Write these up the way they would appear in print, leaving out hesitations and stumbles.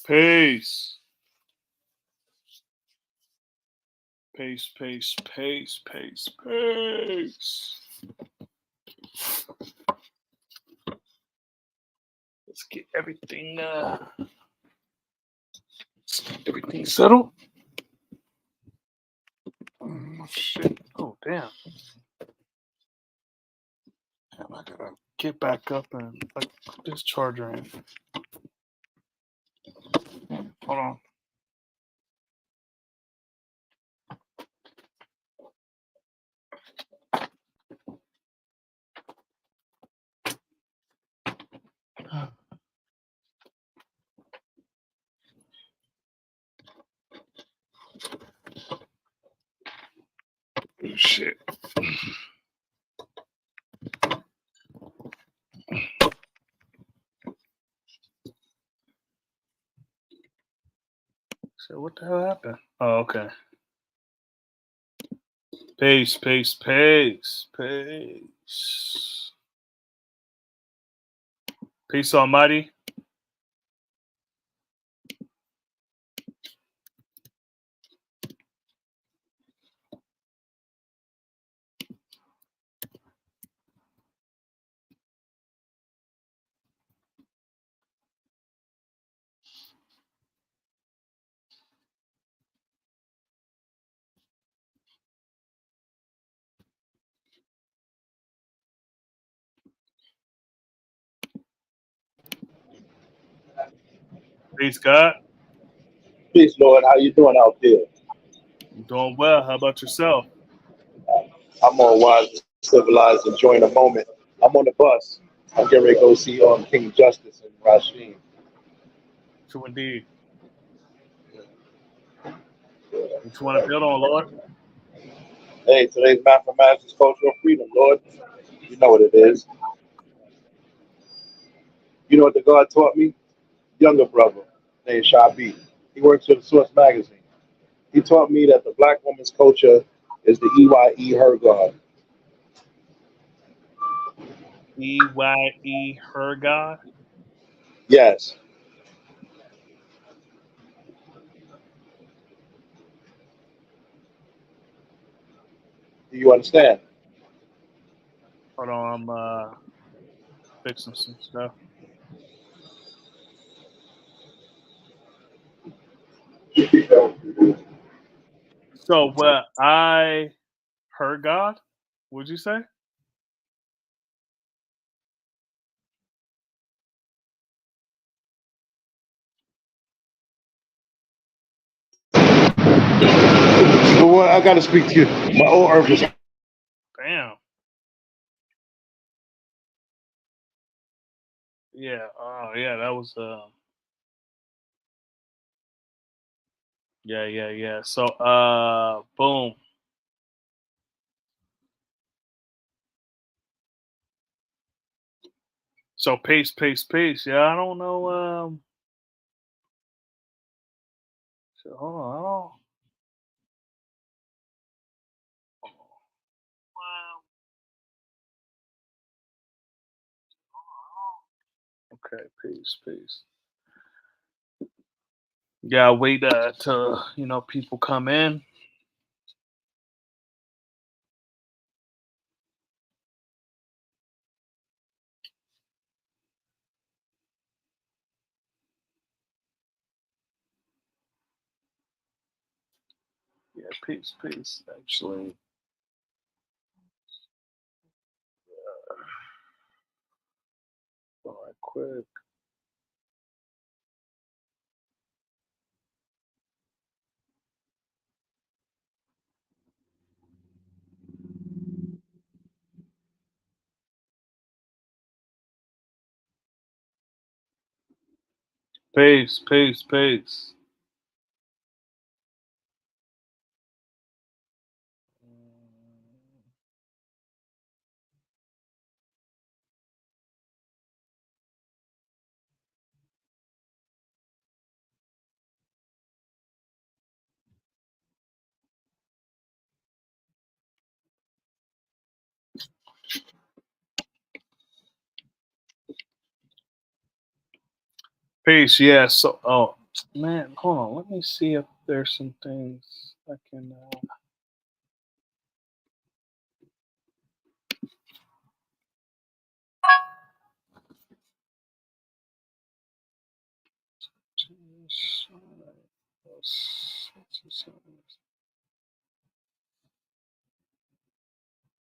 Peace. Peace, peace, peace, peace, peace. Let's get everything settled. Oh, shit. Oh, damn. Damn, I gotta get back up and put this charger in. Hold on. Oh, shit. So what the hell happened? Oh, okay. Peace, peace, peace, peace. Peace, Almighty. Peace, God. Peace, Lord. How you doing out there? I'm doing well. How about yourself? I'm all wise, civilized, enjoying the moment. I'm on the bus. I'm getting ready to go see King Justice and Rasheen. True indeed. What you want to build on, Lord? Hey, today's mathematics, cultural freedom, Lord. You know what it is. You know what the God taught me? Younger brother named Shabi. He works for the Source magazine. He taught me that the black woman's culture is the EYE her God. EYE, her God. Yes. Do you understand? Hold on, I'm fixing some stuff. So, her God? Would you say? Well, I got to speak to you. My old earth is. Damn. Yeah. Oh, yeah. That was. Yeah, yeah, yeah. So, boom. So, peace, peace, peace. Yeah, I don't know. So hold on. I don't. Okay, peace, peace. Yeah, wait till people come in. Yeah, peace, peace. Actually, all right, quick. Peace, peace, peace. Peace. Yeah. So, Man, hold on. Let me see if there's some things I can.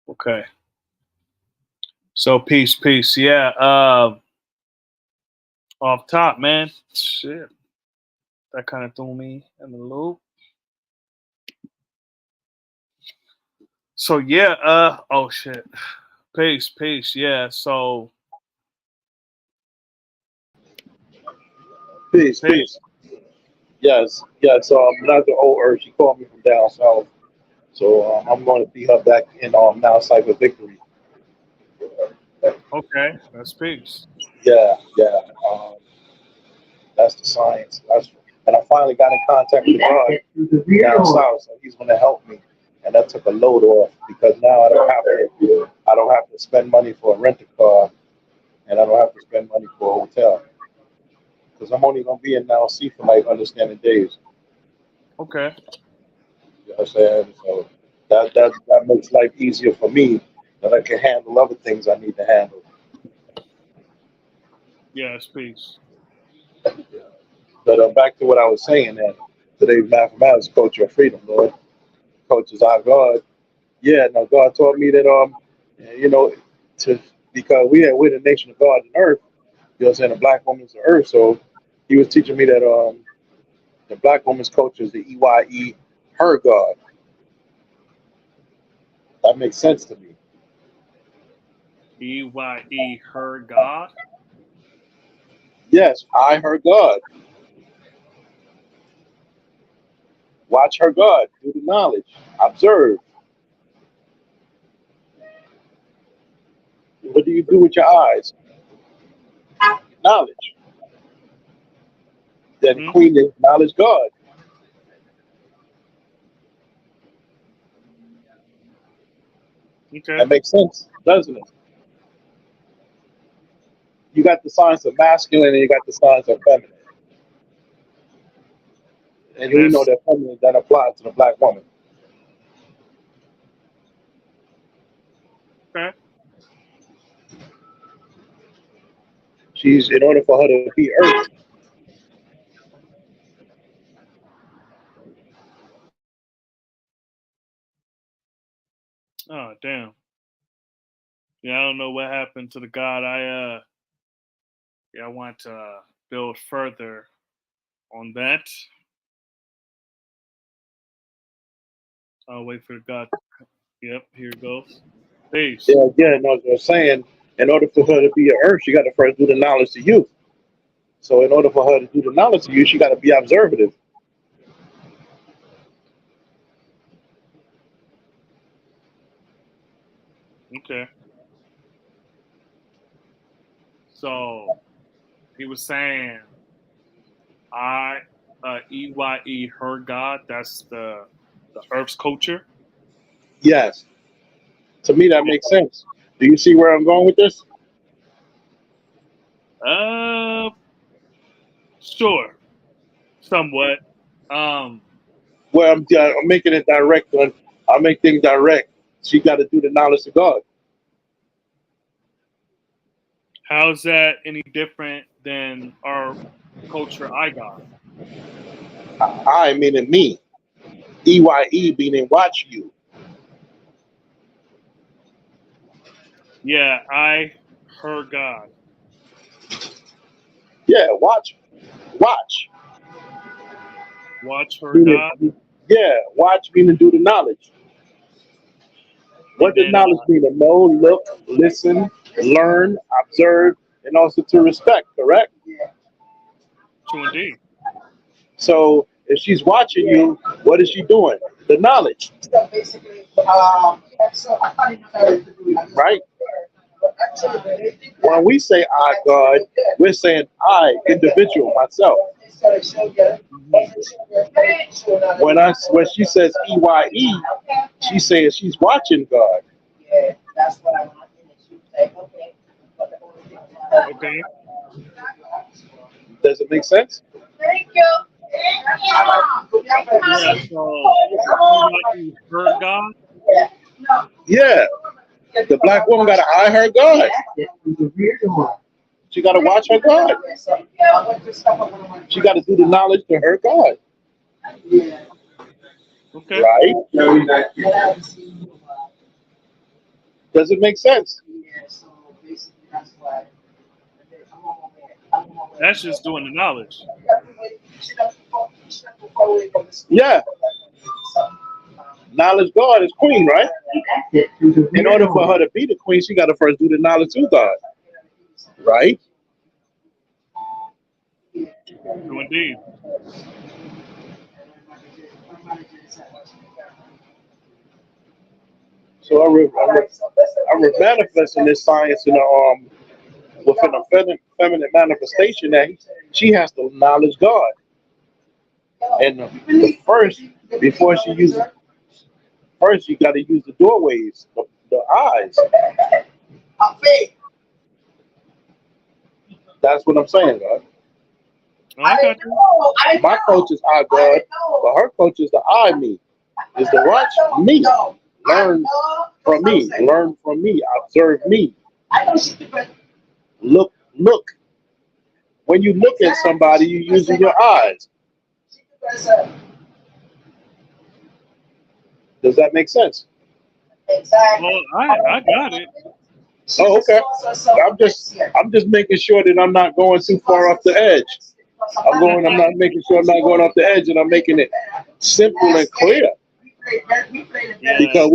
Okay. So peace. Yeah. Off top, man. Shit. That kind of threw me in the loop. So yeah. Oh shit. Peace. Yeah. So Peace, peace. peace. Yes. Not the old Earth. She called me from down south, so I'm going to be her back in now Cyber Victory. Okay. That's peace. Yeah. Um, that's the science. And I finally got in contact with God down south, so he's going to help me. And that took a load off because now I don't have to spend money for a rental car, and I don't have to spend money for a hotel because I'm only going to be in now C for like understanding days. Okay. You know what I'm saying? So that makes life easier for me that I can handle other things I need to handle. Yeah. That's peace. But back to what I was saying, that today's mathematics coach of freedom, Lord, coach is our God. Yeah, no, God taught me that you know, to because we're the nation of God and earth. You know what I'm saying? The black woman's the earth. So he was teaching me that the black woman's culture is the EYE, her God. That makes sense to me. EYE, her God. Yes, I her God. Watch her God. Do the knowledge. Observe. What do you do with your eyes? Knowledge. Then Hmm. Queen acknowledge God. Okay. That makes sense, doesn't it? You got the signs of masculine and you got the signs of feminine. And And we know that's that feminine that applies to the black woman. okay. She's in order for her to be earth. Oh damn. Yeah, I don't know what happened to the God. I want to build further on that. I'll wait for the God. Yep, here it goes. Peace. Yeah, again, as I was saying, in order for her to be an earth, she got to first do the knowledge to you. So in order for her to do the knowledge to you, she got to be observative. Okay. So he was saying I EYE her God, that's the earth's culture. Yes. To me, that makes sense. Do you see where I'm going with this? Uh sure. Somewhat. Um Well, I'm making it direct. I make things direct. She got to do the knowledge of God. how's that any different than our culture I got? I meaning me. EYE meaning watch you. Yeah, I her God. Yeah, watch. Watch her Meaning, God. yeah, watch meaning do the knowledge. And What does then knowledge mean? To know, look, listen, learn, observe, and also to respect, correct? true indeed. So if she's watching you, what is she doing? The knowledge, right? When we say I, God, we're saying I, individual, myself. Hmm. When she says EYE, she's saying she's watching God. Okay. Does it make sense? Yeah, so you heard God. Yeah, the black woman got to eye her God. She got to watch her God. She got to do the knowledge to her God. Okay. Right? Does it make sense? That's just doing the knowledge. Yeah. Knowledge God is queen, right? In order for her to be the queen, she got to first do the knowledge to God. Right? True indeed. So I'm manifesting this science in within a feminine manifestation that she has to acknowledge God. And the first, before she uses, first you got to use the doorways, the eyes. That's what I'm saying, God. Oh, I got you. My coach is eye God, but her coach is to eye me, is to watch me, learn from me, observe me. Look. When you look at somebody, you're using your eyes. Does that make sense? Well, I got it. Oh, okay. I'm just making sure that I'm not going too far off the edge. I'm not making sure I'm not going off the edge, and I'm making it simple and clear. Yeah. Because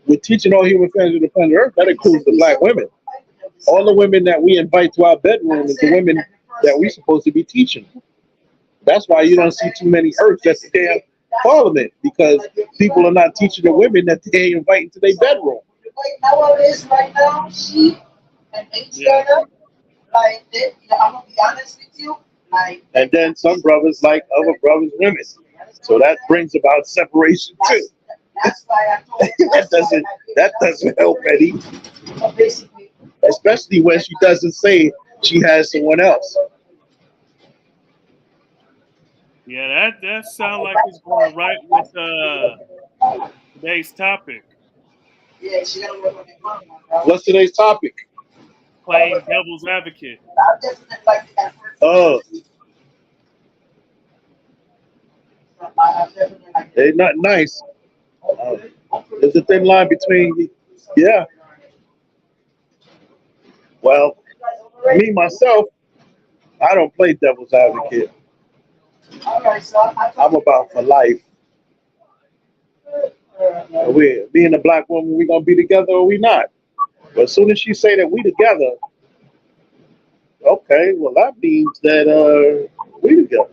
we're teaching all human families on the planet Earth. That includes the black women. All the women that we invite to our bedroom is the women that we're supposed to be teaching. That's why you don't see too many Earths at the damn parliament, because people are not teaching the women that they ain't inviting to their bedroom. And then some brothers like other brothers' women. So that brings about separation too. that doesn't help Eddie. Especially when she doesn't say she has someone else. Yeah, that sounds like it's going right with today's topic. What's today's topic? Playing devil's advocate. Oh, they're not nice. There's a thin line between, yeah. Well, me myself, I don't play devil's advocate. I'm about for life. We, being a black woman, we gonna be together or we not. But as soon as she say that we together, okay, well that means that we together.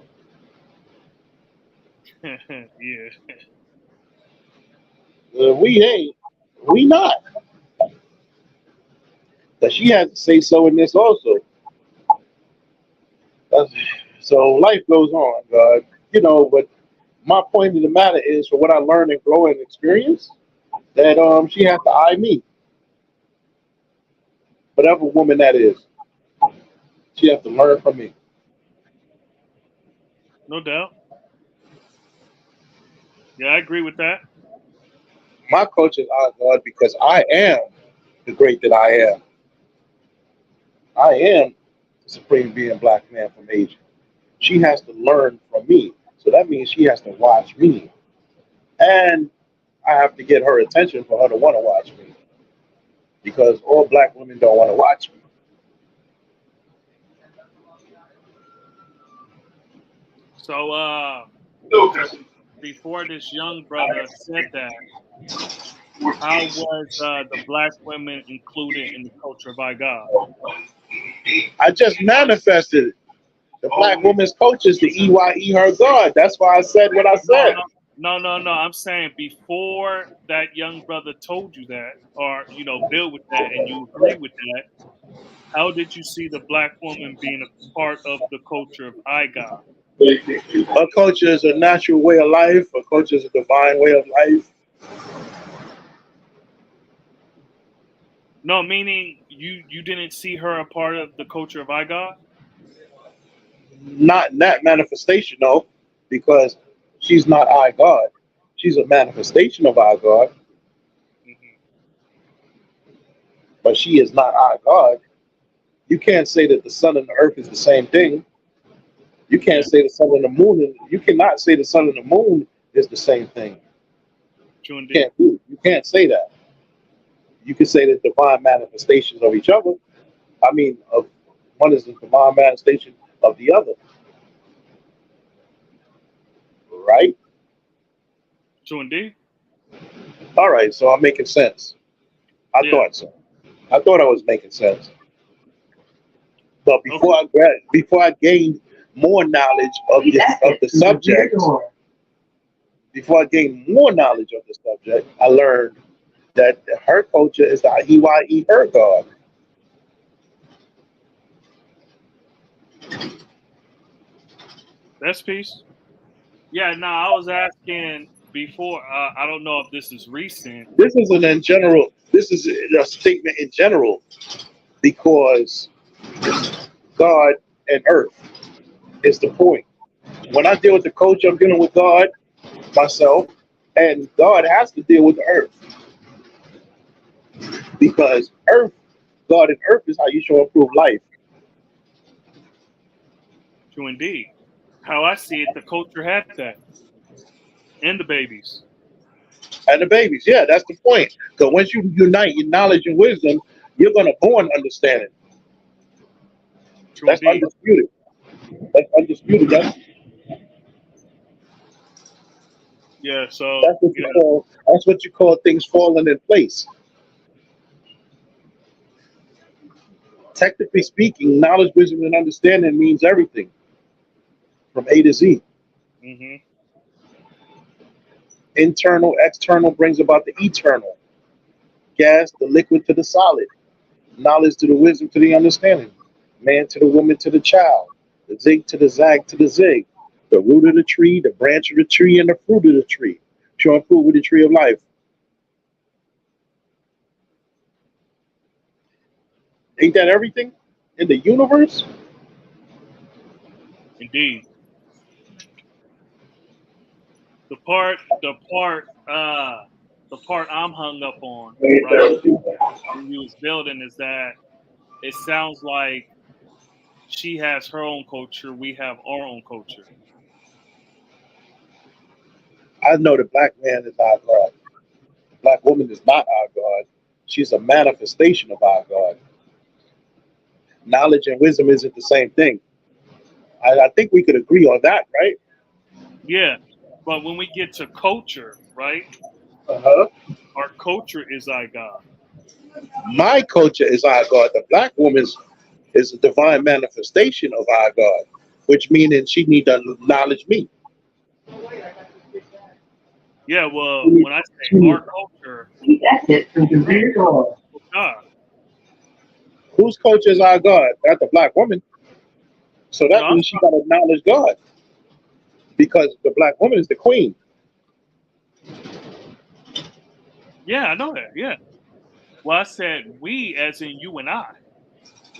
Yeah. We ain't, we not. But she has to say so in this also. That's, so life goes on, God. But my point of the matter is, for what I learned and grow and experience, that she has to eye me, whatever woman that is. She has to learn from me. No doubt. Yeah, I agree with that. My coach is eye God because I am the great that I am. I am the supreme being black man from Asia. She has to learn from me. So that means she has to watch me. And I have to get her attention for her to want to watch me. Because all black women don't want to watch me. So before this young brother said that, how was the black women included in the culture by God? I just manifested it. The black woman's coach is the EYE her God. That's why I said what I said. No. I'm saying before that young brother told you that, or build with that, and you agree with that. How did you see the black woman being a part of the culture of IGOD? Her culture is a natural way of life. Her culture is a divine way of life. No, meaning you didn't see her a part of the culture of IGOD? Not in that manifestation, no, because she's not our God. She's a manifestation of our God, Hmm. but she is not our God. You can't say that the sun and the earth is the same thing. You Yeah, can't say the sun and the moon. You cannot say the sun and the moon is the same thing. true You indeed. can't do. You can't say that. You can say that divine manifestations of each other. I mean, of one is the divine manifestation of the other, right? True indeed. All right. So I'm making sense. I Yeah. thought so. I thought I was making sense. But Okay. before I gained more knowledge of the subject, before I gained more knowledge of the subject, I learned that her culture is the Iye, her God. That's peace. Yeah. No, I was asking before. I don't know if this is recent. This isn't in general. This is a statement in general because God and earth is the point. When I deal with the culture, I'm dealing with God myself, and God has to deal with the earth because earth, God and earth is how you show improve life. True indeed. How I see it, the culture had that, and the babies. And the babies, yeah, that's the point. Because once you unite your knowledge and wisdom, you're gonna born understanding. True That's indeed. undisputed. That's undisputed. Yeah. So That's what you yeah. call things falling in place. Technically speaking, knowledge, wisdom, and understanding means everything from A to Z. Hmm. Internal, external brings about the eternal. Gas, the liquid to the solid. Knowledge to the wisdom to the understanding. Man to the woman to the child. The zig to the zag to the zig. The root of the tree, the branch of the tree, and the fruit of the tree. Showing fruit with the tree of life. Ain't that everything in the universe? Indeed. The part I'm hung up on, right? When you was building is that it sounds like she has her own culture, we have our own culture. I know the black man is our God. The black woman is not our God. She's a manifestation of our God. Knowledge and wisdom isn't the same thing. I think we could agree on that, right? Yeah. But when we get to culture, right? Uh-huh. Our culture is our God. My culture is our God. The black woman's is a divine manifestation of our God, which meaning she need to acknowledge me. Yeah, well, She when I say need- our culture, Keep that it through the we rear door. God. Whose culture is our God? Not the black woman. So No, that means she got to acknowledge God because the black woman is the queen. yeah, I know that. Yeah. Well, I said we as in you and I.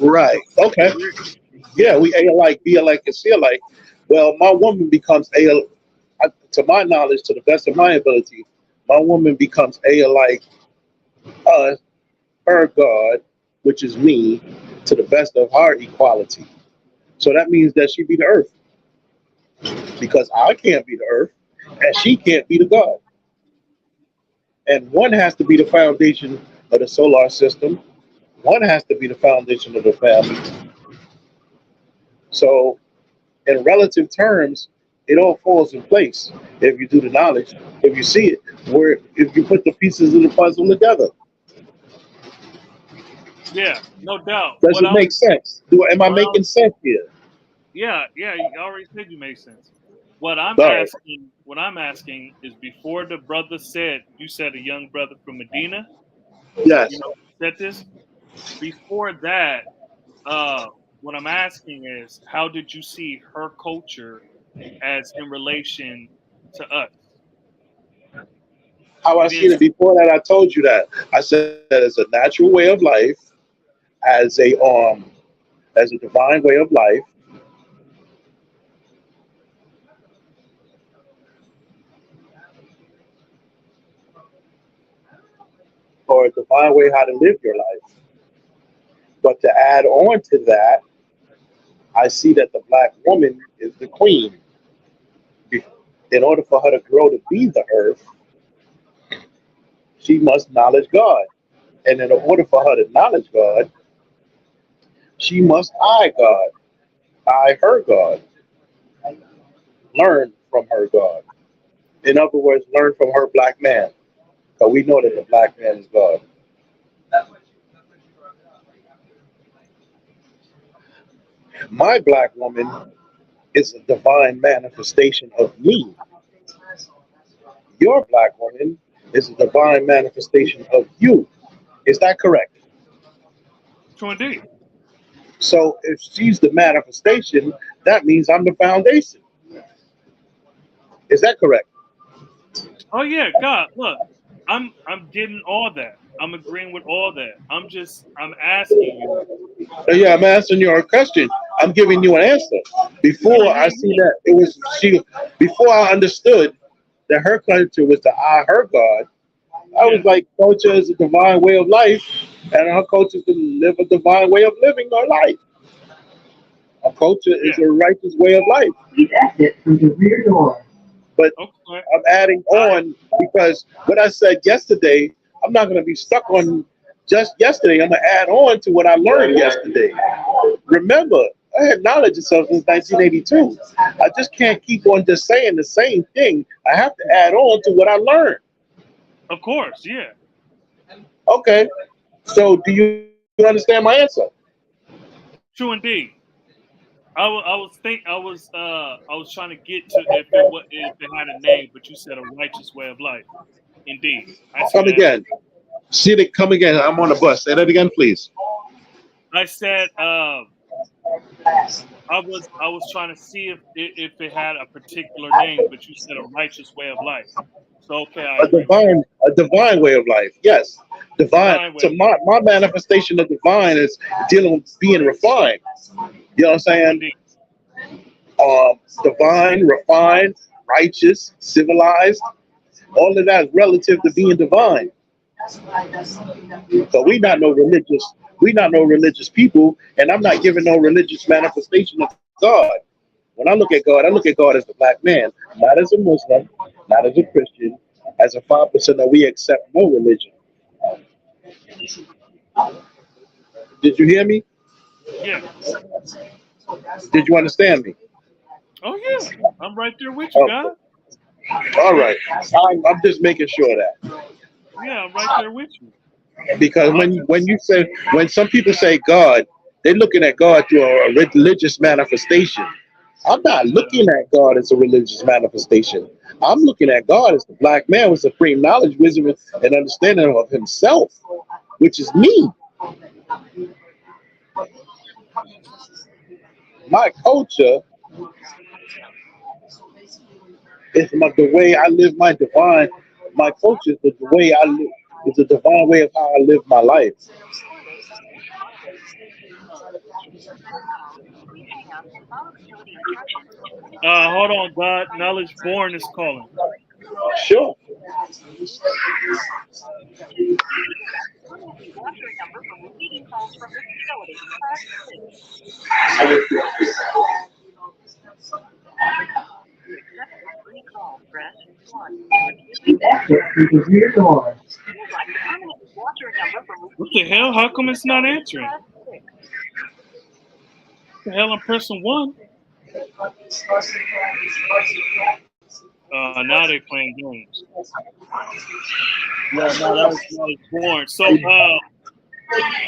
Right. So Okay. we're Yeah, yeah. we A alike, B alike, and C alike. Well, my woman becomes to my knowledge, to the best of my ability, my woman becomes A alike us, her God, which is me, to the best of her equality. So that means that she be the earth because I can't be the earth and she can't be the God. And one has to be the foundation of the solar system. One has to be the foundation of the family. So in relative terms, it all falls in place if you do the knowledge, if you see it, where if you put the pieces of the puzzle together. Yeah, no doubt. Does it make sense? Am I What I'm making sense here? yeah, yeah, you already said you made sense. All right. What I'm asking is before the brother said, you said a young brother from Medina, Yes. said this. Before that, uh, what I'm asking is how did you see her culture as in relation to us? How I You seen didn't it before that, I told you that. I said that it's a natural way of life, as a divine way of life, or a divine way how to live your life. But to add on to that, I see that the black woman is the queen. Be- In order for her to grow to be the earth, she must knowledge God. And in order for her to knowledge God, she must eye God, eye her God, learn from her God. In other words, learn from her black man. Because we know that the black man is God. My black woman is a divine manifestation of me. Your black woman is a divine manifestation of you. Is that correct? True indeed. So if she's the manifestation, that means I'm the foundation. Is that correct? Oh yeah, God, look, I'm getting all that. I'm agreeing with all that. I'm asking you. Yeah, I'm asking you a question. I'm giving you an answer. Yeah, Before yeah, I see yeah. that it was she, before I understood that her culture was to eye her God, I was Yeah. like, culture is a divine way of life, and her culture is to live a divine way of living her life. A culture is Yeah. a righteous way of life. Please exit through the rear door. But Okay. I'm adding I on because what I said yesterday, I'm not going to be stuck on just yesterday. I'm going to add on to what I learned yesterday. Remember, I had knowledge of something since 1982. I just can't keep on just saying the same thing. I have to add on to what I learned. of course, yeah. Okay, so do you understand my answer? True indeed. I was trying to get to if it had a name, but you said a righteous way of life. Indeed. I see Come that. again. See it. Come again. I'm on the bus. Say that again, please. I said I was trying to see if it had a particular name, but you said a righteous way of life. So okay, I agree with that. A divine way of life. Yes, divine. Divine way So of life. my manifestation of divine is dealing with being refined. You know what I'm True saying? indeed. Divine, refined, righteous, civilized. All of that is relative to being divine. So we not Okay. no religious. We not no religious people, and I'm not giving no religious manifestation of God. When I look at God as the black man, not as a Muslim, not as a Christian, as a 5% that we accept no religion. Did you hear me? Yeah. Did you understand me? Oh yeah. I'm right there with you, Okay. God. All right. I'm just making sure of that Yeah, I'm right there with you. because I'm just when some people say God, they're looking at God through a religious manifestation. I'm not yeah. looking at God as a religious manifestation. I'm looking at God as the black man with supreme knowledge, wisdom, and understanding of himself, which is me. My culture is the way I live my divine. My culture is the way I live. It's a divine way of how I live my life. Hold on, God. Knowledge born is calling. Sure. What the hell? How come it's not answering? What the hell? I'm pressing one. Now they playing games. Yeah, no, that was knowledge born. So,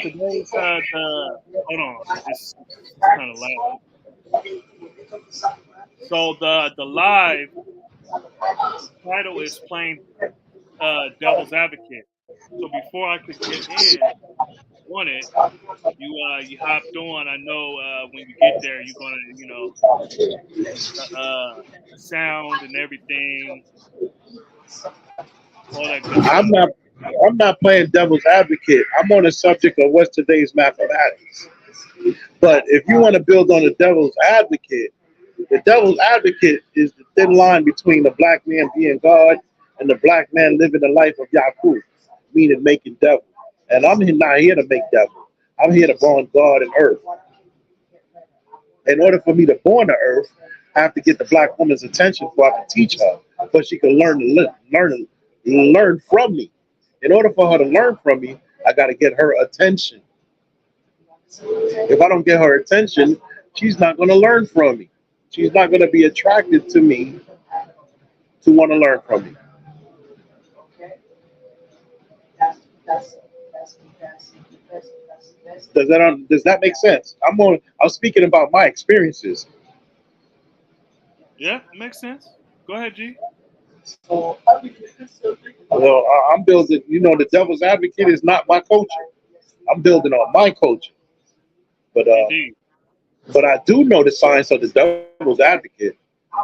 today's hold on, it's kind of loud. So the live title is playing devil's advocate. So before I could get in on it, you hopped on. I know when you get there, you're gonna the sound and everything, all that good I'm stuff. not. I'm not playing devil's advocate. I'm on the subject of what's today's mathematics. But if you want to build on the devil's advocate is the thin line between the black man being God and the black man living the life of Yaku. meaning making devil. And I'm not here to make devil. I'm here to bond God and earth. In order for me to bond the earth, I have to get the black woman's attention before I can teach her, but she can learn from me. In order for her to learn from me, I got to get her attention. If I don't get her attention, she's not going to learn from me. She's not going to be attracted to me to want to learn from me. Does that make sense? I'm speaking about my experiences. Yeah, makes sense. Go ahead, G. Well, I'm building. The devil's advocate is not my culture. I'm building on my culture. But Indeed. but I do know the science of the devil's advocate.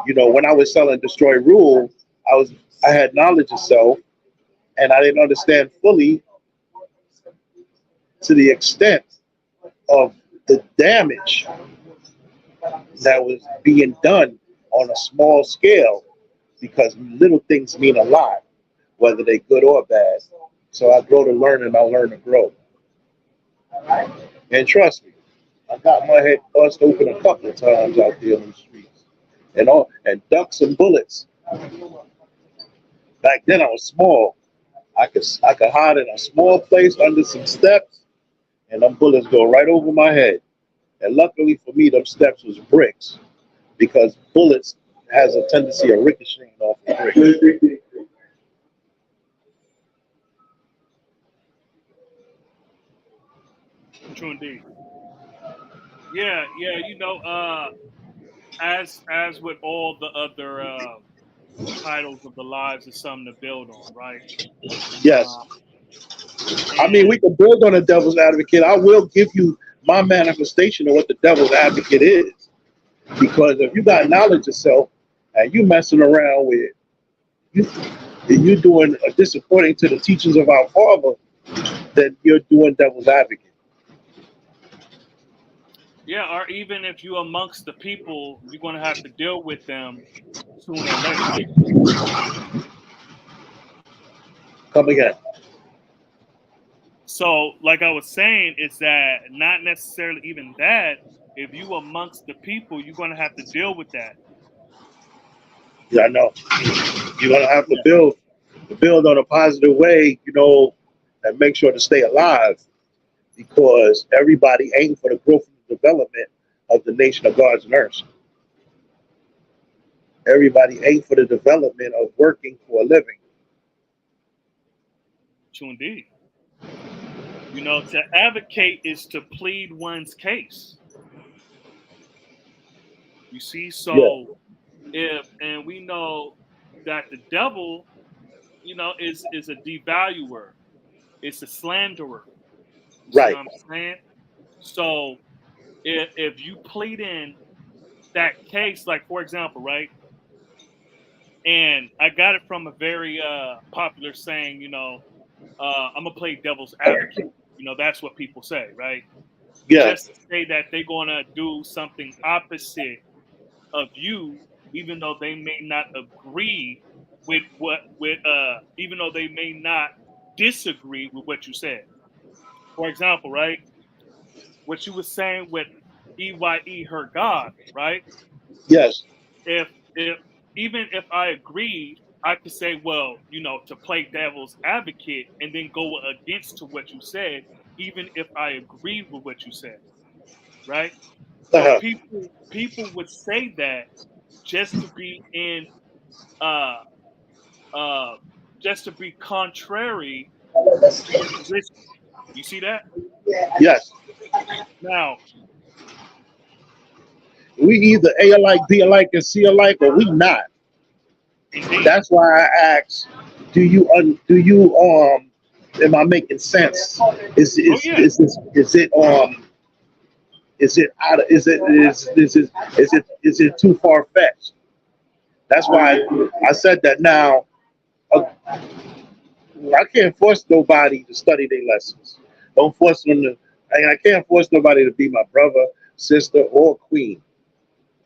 When I was selling Destroy Rule, I had knowledge of self, and I didn't understand fully to the extent of the damage that was being done on a small scale, because little things mean a lot, whether they're good or bad. So I grow to learn and I learn to grow. And trust me, I got my head bust open a couple of times out there in the streets. And ducks and bullets. Back then I was small. I could hide in a small place under some steps, and them bullets go right over my head. And luckily for me, them steps was bricks, because bullets has a tendency of ricocheting off of bricks. True indeed. Yeah, yeah. As with all the other titles of the lives is something to build on, right? Yes. I mean, we can build on the devil's advocate. I will give you my manifestation of what the devil's advocate is. Because if you got knowledge of self and you messing around with you doing disappointing to the teachings of our Father, then you're doing devil's advocate. Yeah, or even if you amongst the people, you're going to have to deal with them sooner or later. Come again. So, like I was saying, it's that not necessarily even that. If you amongst the people, you're going to have to deal with that. Yeah, I know. You're going to have to build on a positive way, and make sure to stay alive, because everybody aims for the growth and development of the nation of God's and earth. Everybody aims for the development of working for a living. True indeed. To advocate is to plead one's case. You see, so and we know that the devil, is a devaluer, it's a slanderer. You Right. see what I'm saying? So if you plead in that case, like for example, right? And I got it from a very popular saying, I'm gonna play devil's advocate. That's what people say, right? Yeah. Just to say that they're gonna do something opposite of you, even though they may not agree with even though they may not disagree with what you said. For example, right? What you were saying with EYE her God, right? Yes. If even if I agreed, I could say, well, to play devil's advocate and then go against to what you said, even if I agreed with what you said, right? So Uh-huh. people would say that just to be in uh uh just to be contrary to your position. You see that? Yes. Now, We either A alike, B alike, and C alike, or we not. indeed. That's why I asked, am I making sense? Is Oh is yeah. is this is it out of is it too far fetched? That's why I said that. Now I can't force nobody to study their lessons. Don't force them to. I can't force nobody to be my brother, sister, or queen.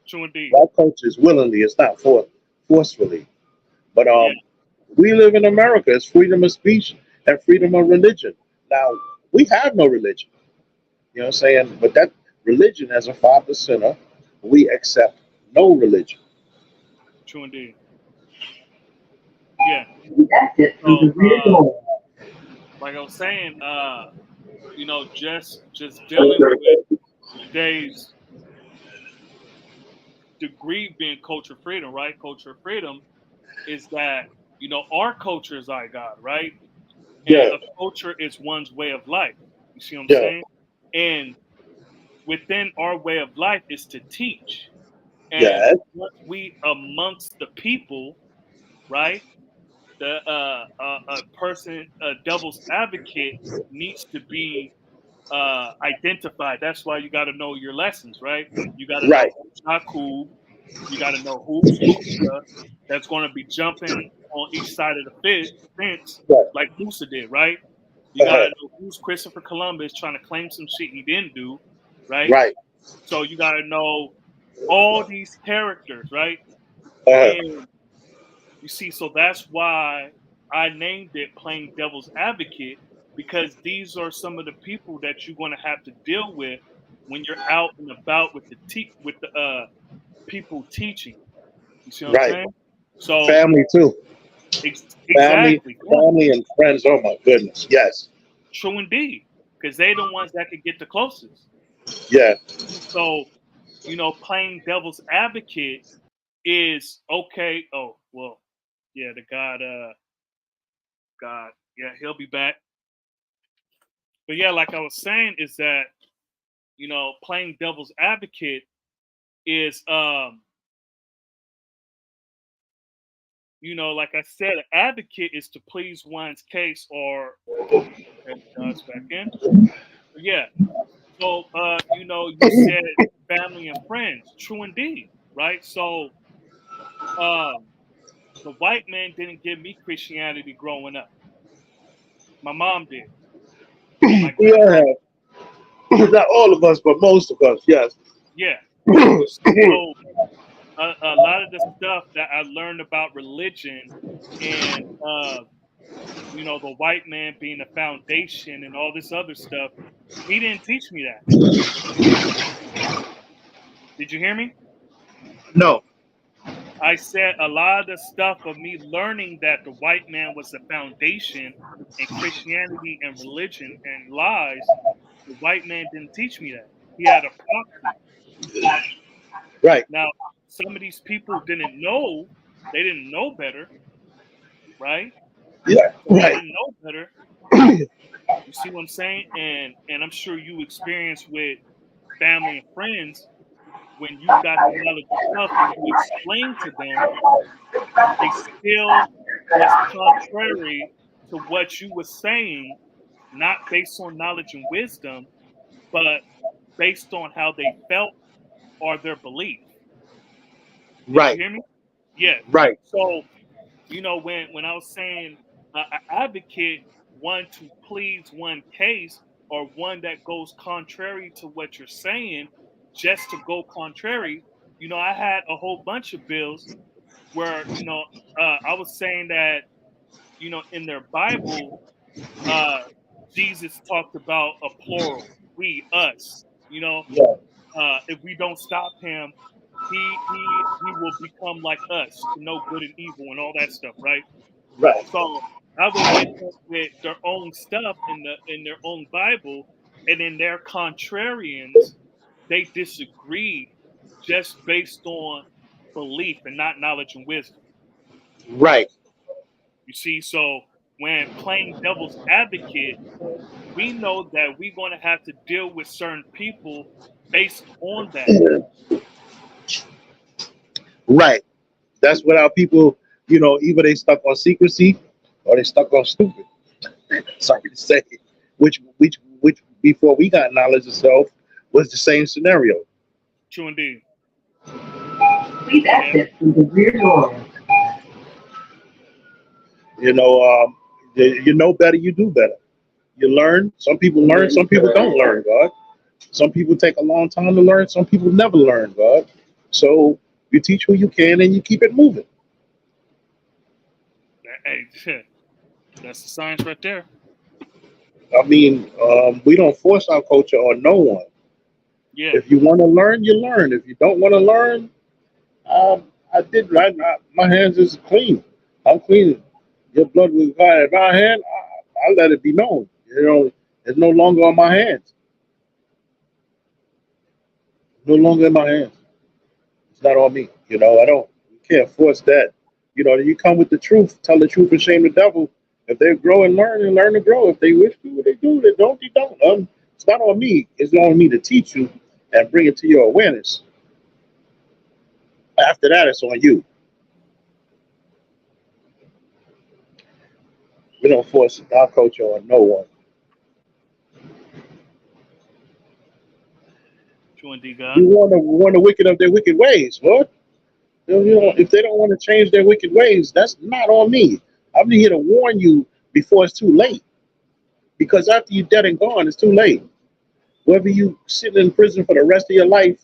True indeed. My culture is willingly. It's not forcefully. But Yeah. we live in America. It's freedom of speech. and freedom of religion. Now, we have no religion, you know what I'm saying? But that religion, as a father sinner, we accept no religion. True indeed. Yeah. Exit through So the rear door. like I was saying, just dealing with today's degree being culture freedom, right? Culture freedom is that, our culture is our God, right? And Yeah, a culture is one's way of life. You see what I'm yeah, saying? And within our way of life is to teach. And yeah, once we amongst the people, right? The a person, a devil's advocate needs to be identified. That's why you got to know your lessons, right? You got to know right, who's Jakub. You got to know who's Musa that's going to be jumping on each side of the fence right, like Musa did, right? You got to uh, know who's Christopher Columbus trying to claim some shit he didn't do, right? right, So you got to know all these characters, right? uh, And you see, so that's why I named it Playing Devil's Advocate, because these are some of the people that you're going to have to deal with when you're out and about with the people teaching. You see what I'm right. saying? So Family too. Family, exactly, yeah, family, and friends. Oh my goodness, yes, true indeed, because they're the ones that could get the closest. yeah, So playing devil's advocate is okay. Oh well, yeah, the God, yeah, he'll be back. But yeah, like I was saying, is that playing devil's advocate is like I said, an advocate is to please one's case or okay, God's back in. But yeah. So you said family and friends. True indeed, right? So um the white man didn't give me Christianity growing up. My mom did. My yeah. grandmother. Not all of us, but most of us, yes. Yeah. You see, so a lot of the stuff that I learned about religion and the white man being a foundation and all this other stuff, he didn't teach me that. Did you hear me? No, I said a lot of the stuff of me learning that the white man was the foundation in Christianity and religion and lies, the white man didn't teach me that. He had a proxy. right, Now, some of these people didn't know, they didn't know better, right? yeah, So they right, didn't know better. You see what I'm saying? And I'm sure you experience with family and friends when you got the knowledge of stuff and you explain to them, they still was contrary to what you were saying, not based on knowledge and wisdom, but based on how they felt or their belief. Did you right, hear me? Yeah. right, So when I was saying an advocate, one to please one case or one that goes contrary to what you're saying, just to go contrary. I had a whole bunch of bills where I was saying that in their Bible, uh, Jesus talked about a plural, we, us. yeah, If we don't stop him, he will become like us to know good and evil and all that stuff, right? right, So I would hit them with their own stuff in their own Bible, and then their contrarians, they disagree just based on belief and not knowledge and wisdom. right, You see, so when playing devil's advocate, we know that we're going to have to deal with certain people based on that. right. That's what our people, either they stuck on secrecy or they stuck on stupid. Sorry to say, which before we got knowledge of self was the same scenario. True indeed. Please Yeah. exit through the rear door. You know, you know better, you do better. You learn. Some people learn, some people don't learn, God. Some people take a long time to learn, some people never learn, God. So you teach who you can and you keep it moving. Hey, That's the science right there. I mean, we don't force our culture on no one. Yeah. If you want to learn, you learn. If you don't want to learn, I did right. My hands is clean. I'm clean. Your blood was God in my hand. I let it be known. You know, it's no longer on my hands. No longer in my hands. It's not on me. You know, I don't. You can't force that. You know, you come with the truth. Tell the truth and shame the devil. If they grow and learn to grow. If they wish to, they do. They don't, they don't. It's not on me. It's on me to teach you and bring it to your awareness. After that, it's on you. We don't force our culture on no one. True indeed, God. We warn the wicked of their wicked ways. What? You know, if they don't want to change their wicked ways, that's not on me. I'm here to warn you before it's too late. Because after you're dead and gone, it's too late. Whether you sit in prison for the rest of your life,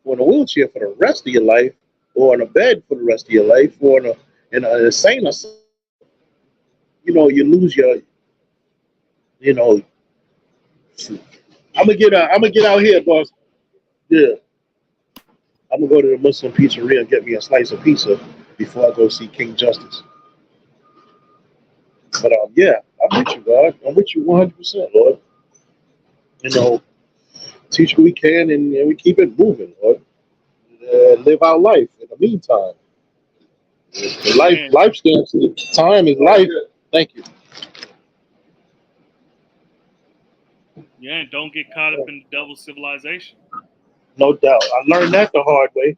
or in a wheelchair for the rest of your life, or in a bed for the rest of your life, or in a insane asylum, you lose your, you know. I'm gonna get out here, boss. Yeah, I'm gonna go to the Muslim pizzeria and get me a slice of pizza before I go see King Justice. But yeah, I'm with you, God. I'm with you 100%, Lord. You know, teach what we can, and we keep it moving, Lord. Live our life in the meantime. The And life stamps. Time is life. Thank you. yeah, and don't get caught up in the devil's civilization. No doubt. I learned that the hard way.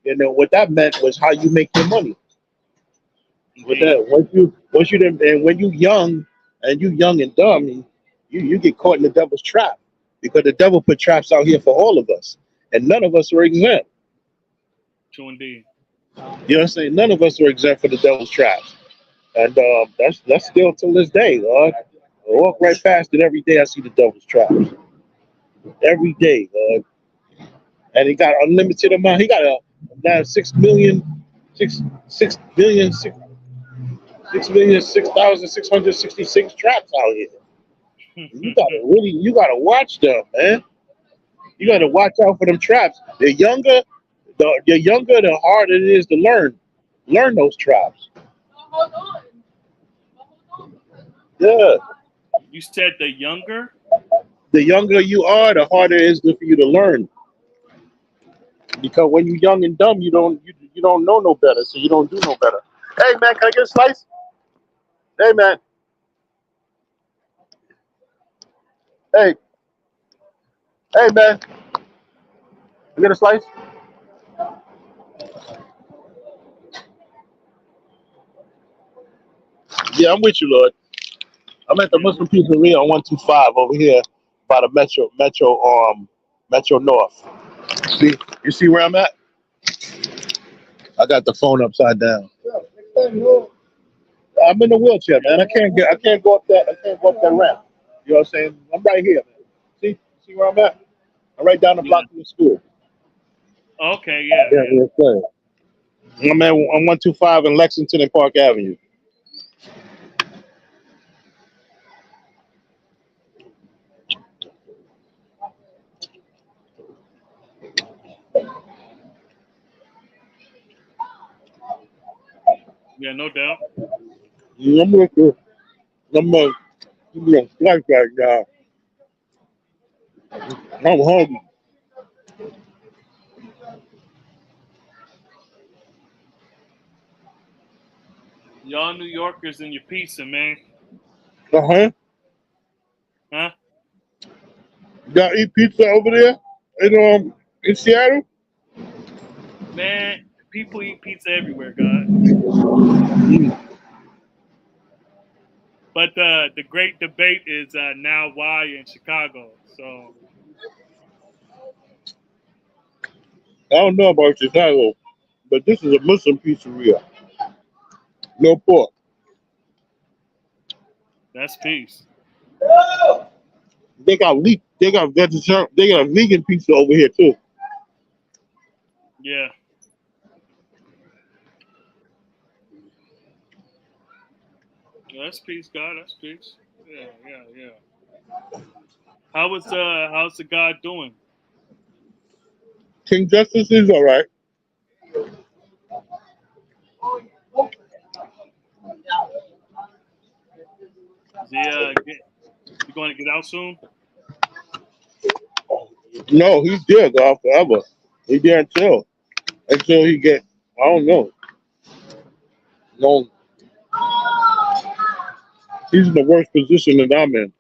You know what that meant was how you make your money. With Indeed. that, once you done, and when you young and you young and dumb, you get caught in the devil's trap because the devil put traps out here for all of us, and none of us are exempt. True indeed. You know what I'm saying? None of us are exempt for the devil's traps, and that's still till this day, Lord. I walk right past it every day. I see the devil's traps every day, Lord. And he got unlimited amount. He got a now 6 million, 6,666 traps out here. You gotta watch them, man. You Yeah. gotta watch out for them traps. The harder it is to learn those traps. Yeah, You said the younger. the younger you are, the harder it is for you to learn. Because when you're young and dumb, you don't know no better, so you don't do no better. Hey man, can I get a slice? Hey man, hey, hey man, I get a slice? Yeah, I'm with you, Lord. I'm at the Yeah. Muslim Pizzeria on 125 over here by the Metro North. See, you see where I'm at? I got the phone upside down. I'm in a wheelchair, man. I can't go up that ramp. You know what I'm saying? I'm right here, man. See where I'm at? I'm right down the Yeah. block from the school. Okay. Yeah. Yeah, Yeah. yes, sir. I'm at 125 in Lexington and Park Avenue. Yeah. No doubt. I'm with you. Give me a slice right now. I'm hungry. Y'all New Yorkers and your pizza, man. Uh-huh. Huh? Y'all eat pizza over there in Seattle? Man, people eat pizza everywhere, God. But the great debate is now why in Chicago. So I don't know about Chicago, but this is a Muslim pizzeria. No pork. that's peace. They got vegetarian. They got vegan pizza over here too. Yeah. Yeah, that's peace, God. That's peace. Yeah, yeah, yeah. How's the God doing? King Justice is all right. Is he you going to get out soon? No, he's there, God, forever. He's there until he get. I don't know. No, he's in the worst position that I'm in.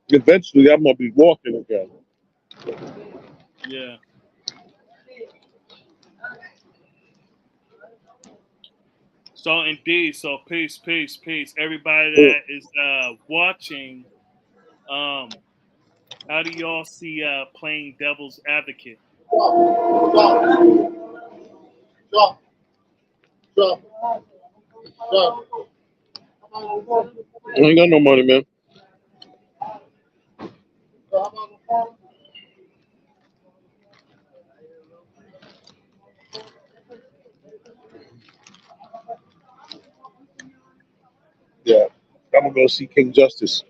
Eventually, I'm gonna be walking again. Yeah. So indeed, so peace, peace, peace. Everybody that is watching, um, how do y'all see playing devil's advocate? I ain't got no money, man. Yeah, I'm gonna go see King Justice.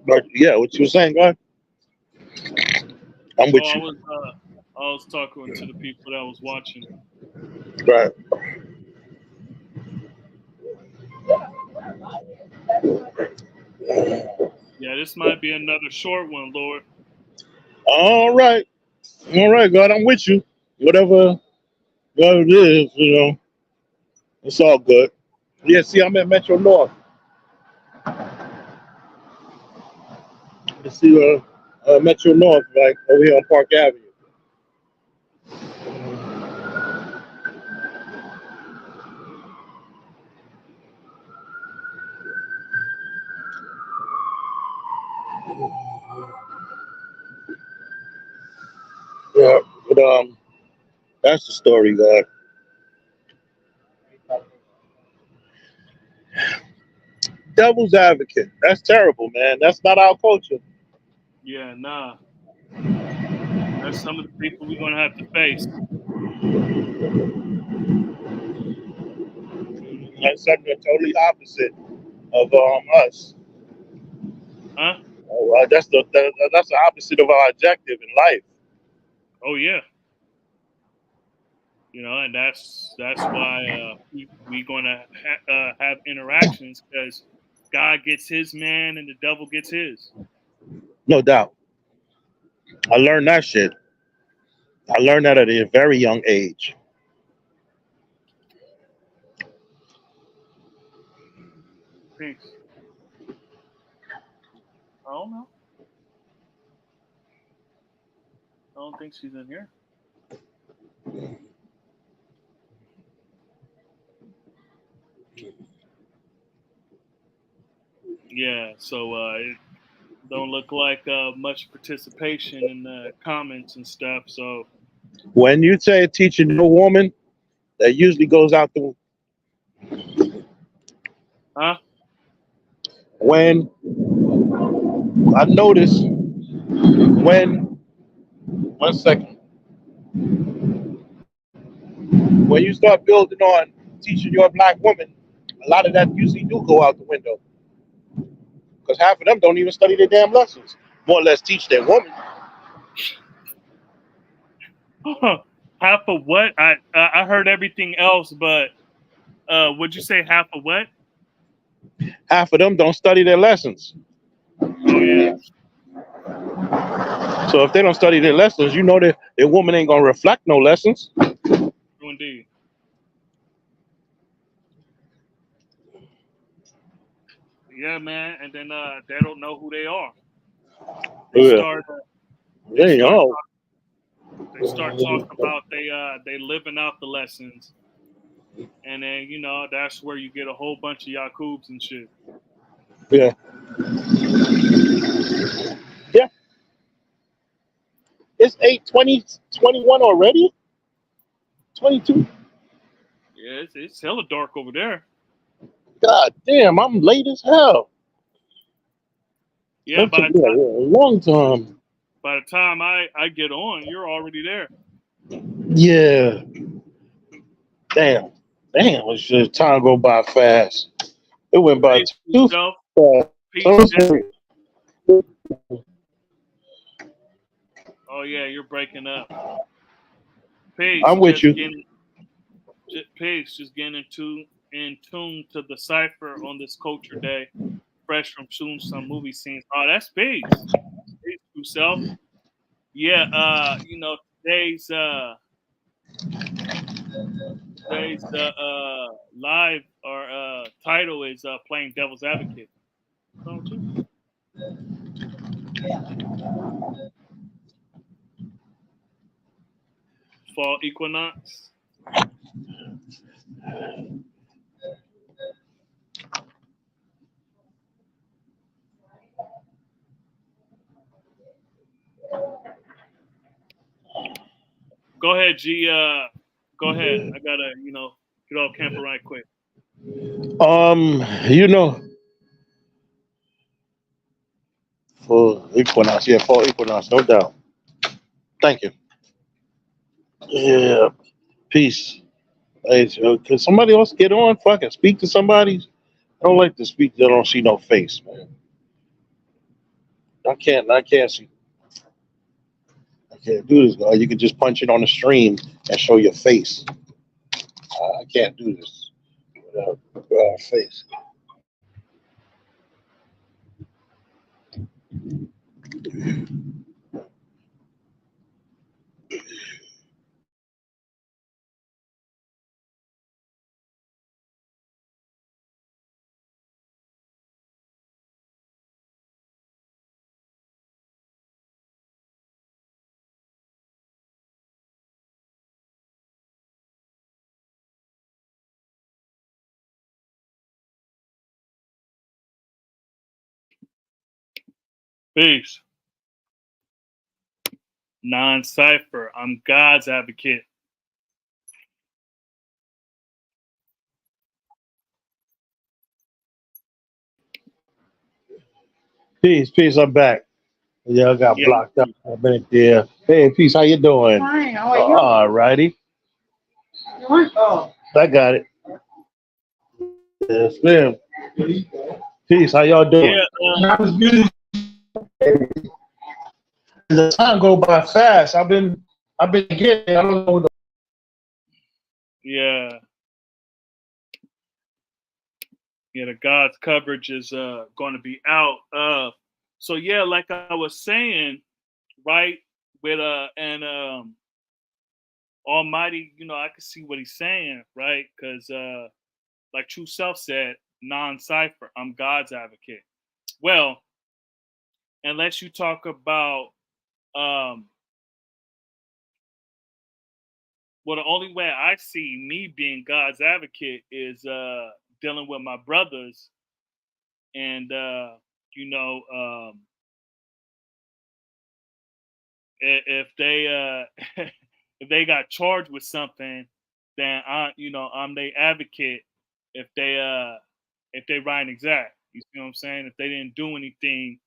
But yeah, what you were saying, God? I'm Oh, with you. I was talking to the people that was watching. Right. Yeah, this might be another short one, Lord. All right. All right, God, I'm with you. Whatever it is, it's all good. Yeah, see, I'm at Metro North. You see, Metro North, like over here on Park Avenue. Yeah, but that's the story, God. Devil's advocate. That's terrible, man. That's not our culture. Yeah, nah. That's some of the people we're gonna have to face. That's something totally opposite of us. Huh? That's the opposite of our objective in life. Oh yeah. And that's why we gonna have interactions because God gets his man and the devil gets his. No doubt. I learned that shit. I learned that at a very young age. Peace. I don't know. I don't think she's in here. Yeah, so it don't look like much participation in the comments and stuff. So, When you say teaching a woman, that usually goes out the huh? when I notice when 1 second when you start building on teaching your black woman, a lot of that usually do go out the window because half of them don't even study their damn lessons. More or less teach their woman. Half of what? I heard everything else, but would you say half of what? Half of them don't study their lessons. Oh yeah, So if they don't study their lessons, you know that their woman ain't gonna reflect no lessons. true indeed. Yeah, man. And then they don't know who they are. They Yeah, start they they start know. they start talking about they living out the lessons, and then that's where you get a whole bunch of Yakubs and shit. Yeah, yeah. It's 8:20, 21 already. 22. Yeah, it's hella dark over there. God damn, I'm late as hell. Yeah, That took me a long time. by the time I get on, you're already there. Yeah. Damn. Damn, it's just time go by fast. It went by Pace too yourself. fast. Peace, So Jack. sorry. Oh yeah, you're breaking up. Peace, I'm with just you. getting peace, just getting in tune to the cipher on this culture day, fresh from shooting some movie scenes. Oh, that's peace. Peace yourself. Yeah, today's live or title is playing devil's advocate. Don't you? Fall equinox. Go ahead, G. Go ahead. I gotta, get off camper right quick. You know, for Equinox, yeah, for Equinox, no doubt. Thank you. Yeah, peace. Hey, so can somebody else get on? Fucking speak to somebody. I don't like to speak. I don't see no face, man. I can't see. I can't do this. You can just punch it on the stream and show your face. I can't do this without face. Peace. Non-cipher. I'm God's advocate. Peace, peace. I'm back. Yeah, I got Yeah. blocked up for a minute there. Hey, peace. How you doing? Fine, how are you? All righty. Oh. I got it. Yes, ma'am. Peace. How y'all doing? Yeah. I was busy. The time go by fast. I've been getting. I don't know. Yeah. Yeah. The God's coverage is going to be out. So yeah, like I was saying, right? With and Almighty, I can see what he's saying, right? Because like True Self said, non-cipher. I'm God's advocate. Well, unless you talk about um well, the only way I see me being God's advocate is dealing with my brothers and you know if they if they got charged with something, then I'm their advocate if they right exact. You see what I'm saying? If they didn't do anything,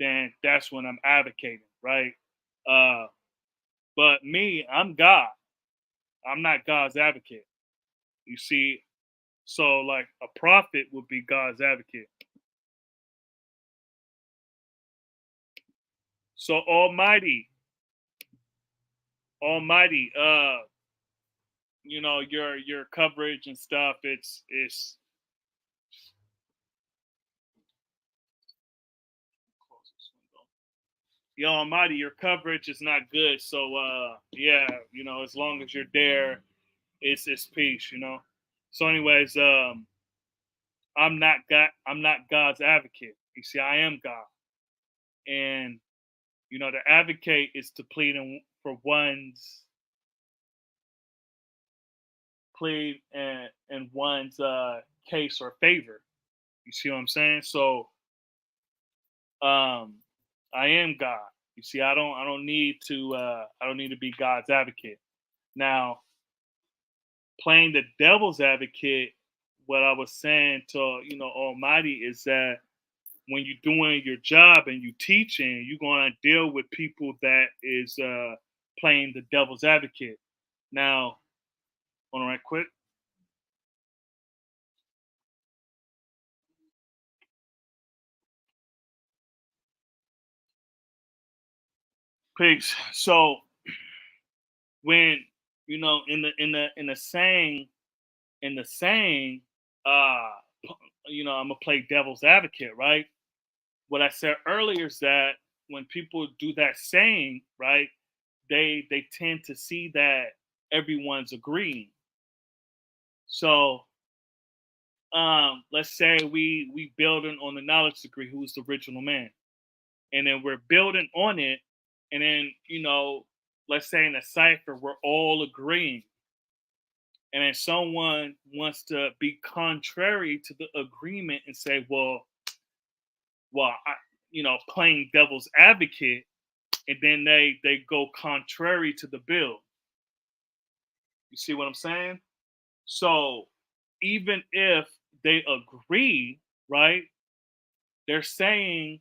then that's when I'm advocating, right? Uh but me, I'm God. I'm not God's advocate. You see, so like a prophet would be God's advocate. So Almighty, your coverage and stuff, it's Yo Almighty, your coverage is not good. So yeah, as long as you're there, it's peace. So anyways, I'm not God's advocate. You see, I am God. And the advocate is to for one's plead in one's case or favor. You see what I'm saying? So um I am God. You see, I don't need to be God's advocate. Now, playing the devil's advocate what I was saying to Almighty is that when you're doing your job and you teaching, you're gonna deal with people that is playing the devil's advocate. Now, hold on right quick. Peace. So when in the saying, uh, I'm gonna play devil's advocate, right? What I said earlier is that when people do that saying, right, they tend to see that everyone's agreeing. So let's say we building on the knowledge degree, who's the original man, and then we're building on it, and then let's say in a cipher we're all agreeing, and then someone wants to be contrary to the agreement and say, playing devil's advocate, and then they go contrary to the bill. You see what I'm saying? So even if they agree, right? They're saying,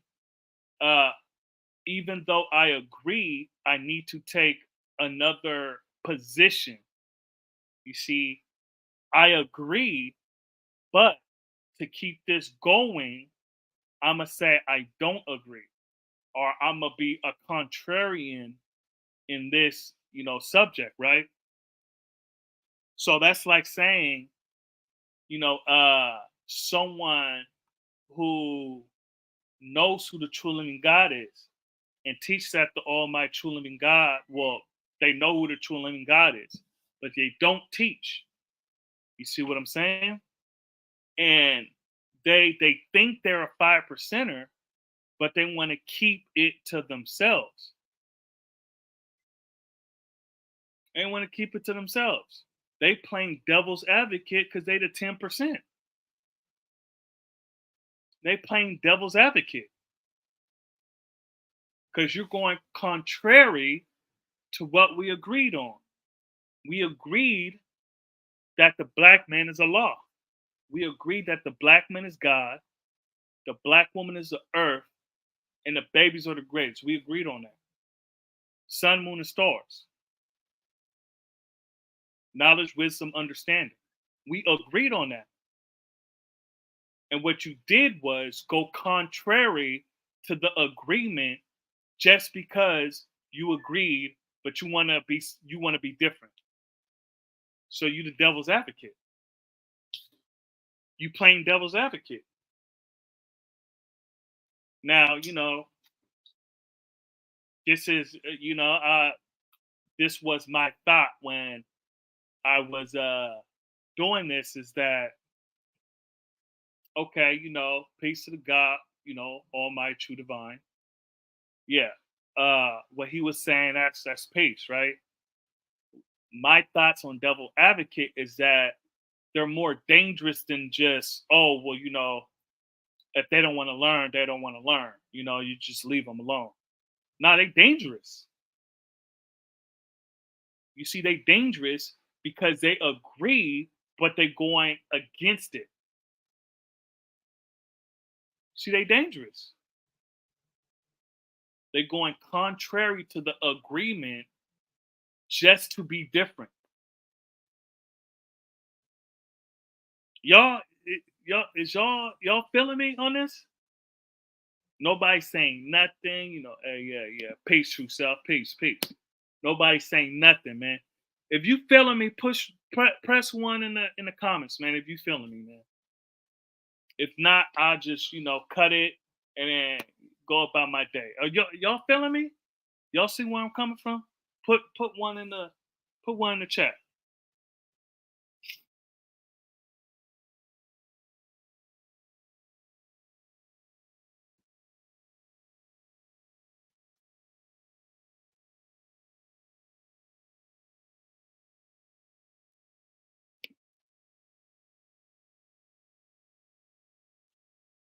uh, even though I agree, I need to take another position. You see, I agree, but to keep this going, I'm gonna say I don't agree, or I'm gonna be a contrarian in this, subject, right? So that's like saying, someone who knows who the true living God is and teach that the Almighty true living God, well, they know who the true living God is, but they don't teach. You see what I'm saying? And they think they're a 5%er, but they want to keep it to themselves. They want to keep it to themselves. They playing devil's advocate because they the 10%. They playing devil's advocate because you're going contrary to what we agreed on. We agreed that the black man is Allah. We agreed that the black man is God, the black woman is the earth, and the babies are the grapes. We agreed on that. Sun, moon, and stars. Knowledge, wisdom, understanding. We agreed on that. And what you did was go contrary to the agreement just because you agreed, but you want to be different. So you the devil's advocate. You playing devil's advocate. Now, this is this was my thought when I was doing this, is that okay, peace to the God, Almighty True Divine. Yeah. What he was saying, that's peace, right? My thoughts on devil advocate is that they're more dangerous than just, oh, well, if they don't want to learn, they don't want to learn. You just leave them alone. Nah, they dangerous. You see, they dangerous because they agree, but they're going against it. See, they dangerous. They're going contrary to the agreement just to be different. Y'all, y'all feeling me on this? Nobody's saying nothing. Hey, yeah. Peace, true self. Peace, peace. Nobody's saying nothing, man. If you feeling me, press one in the comments, man. If you feeling me, man. If not, I'll just cut it and then go about my day. Y'all feeling me? Y'all see where I'm coming from? Put one in the chat.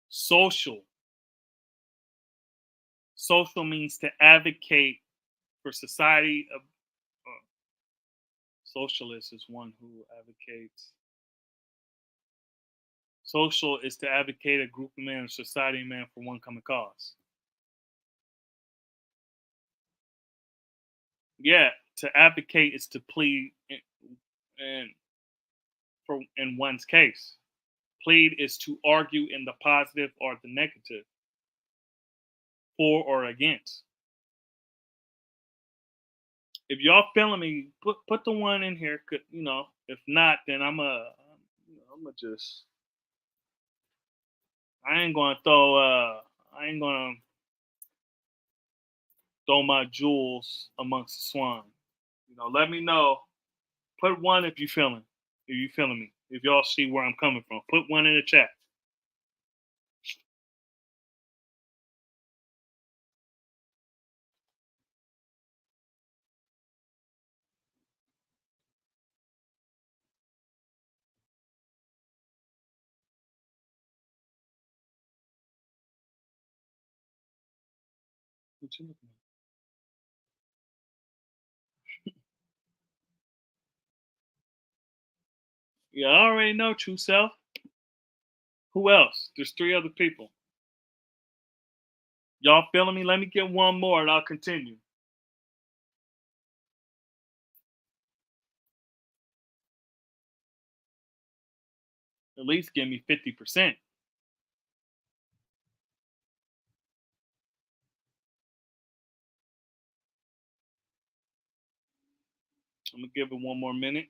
Social. Social means to advocate for society. Socialist is one who advocates Social is to advocate a group of men or society of men for one common cause. Yeah, to advocate is to plead in for in one's case. Plead is to argue in the positive or the negative, for or against. If y'all feeling me, put the one in here. You know, if not, then I'm a just I ain't gonna throw I ain't gonna throw my jewels amongst the swine. You know, let me know. Put one if you feeling. If you feeling me. If y'all see where I'm coming from. Put one in the chat. What you looking at? Yeah, I already know True Self. Who else? There's three other people. Y'all feeling me? Let me get one more and I'll continue. At least give me 50%. I'm gonna give it one more minute.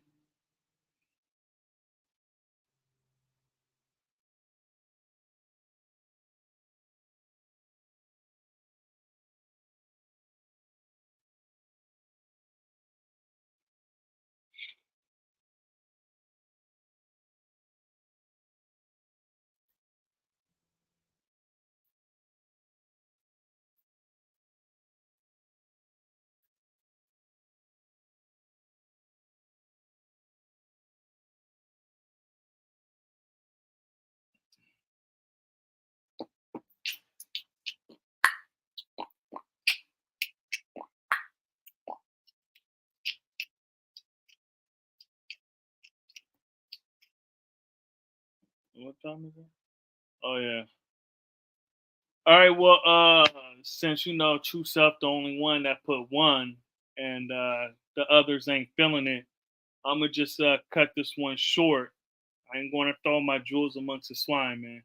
What time is it? Oh yeah. All right, well, since you know True Self the only one that put one and the others ain't feeling it, I'm gonna just cut this one short. I ain't gonna throw my jewels amongst the swine, man.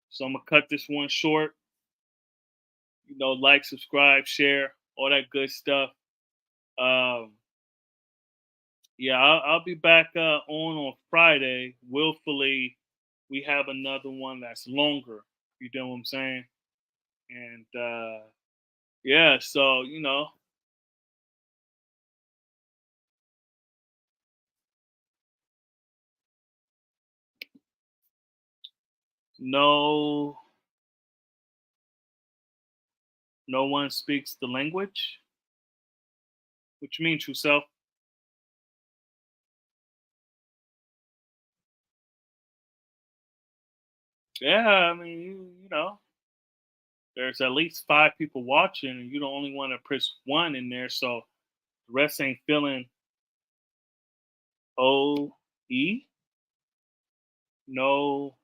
So I'm gonna cut this one short. You know, like, subscribe, share, all that good stuff. Um, yeah, I'll be back on Friday. Willfully, we have another one that's longer. You know what I'm saying? And yeah, so you know, no, no one speaks the language. What you mean, True Self? Yeah, I mean, you know, there's at least five people watching, and you don't only want to press one in there, so the rest ain't feeling OE. No,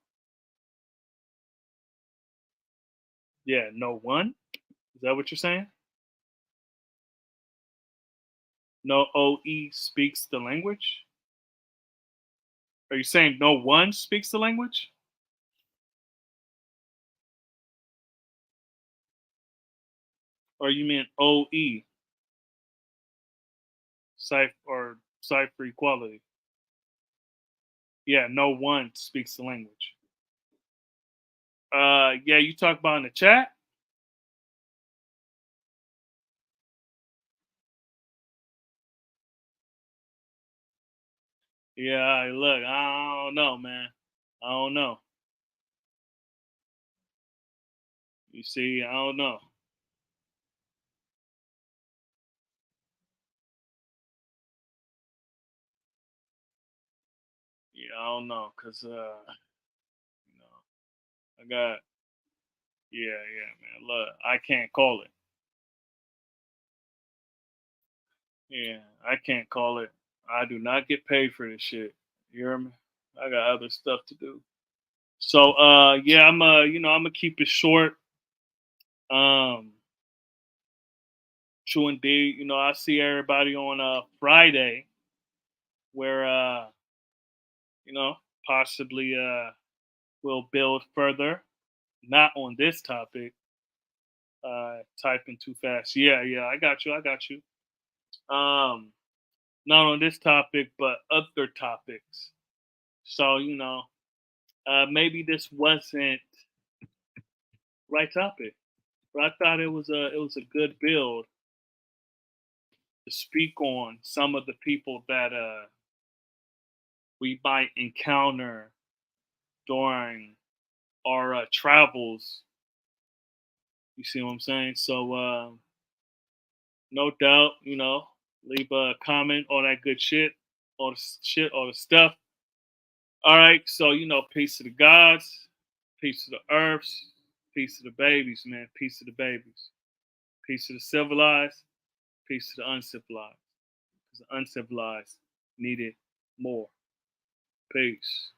yeah, no one. Is that what you're saying? No OE speaks the language. Are you saying no one speaks the language? Or you mean OE, cipher equality? Yeah, no one speaks the language. Yeah, you talk about in the chat. Yeah, look, I don't know, man. I don't know. You see, I don't know. Yeah, I don't know, cause you know, I got yeah, man. Look, I can't call it. Yeah, I can't call it. I do not get paid for this shit. You hear me? I got other stuff to do. So yeah, I'm I'm gonna keep it short. Um, True indeed. I see everybody on Friday where you know, possibly we'll build further. Not on this topic. Typing too fast. Yeah, yeah, I got you. I got you. Um, Not on this topic, but other topics. So maybe this wasn't right topic, but I thought it was a good build to speak on some of the people that we might encounter during our travels. You see what I'm saying? So no doubt, leave a comment, all that good shit, all the shit, all the stuff. All right, so peace to the gods, peace to the earths, peace to the babies, man, peace to the babies, peace to the civilized, peace to the uncivilized, because the uncivilized needed more. Peace.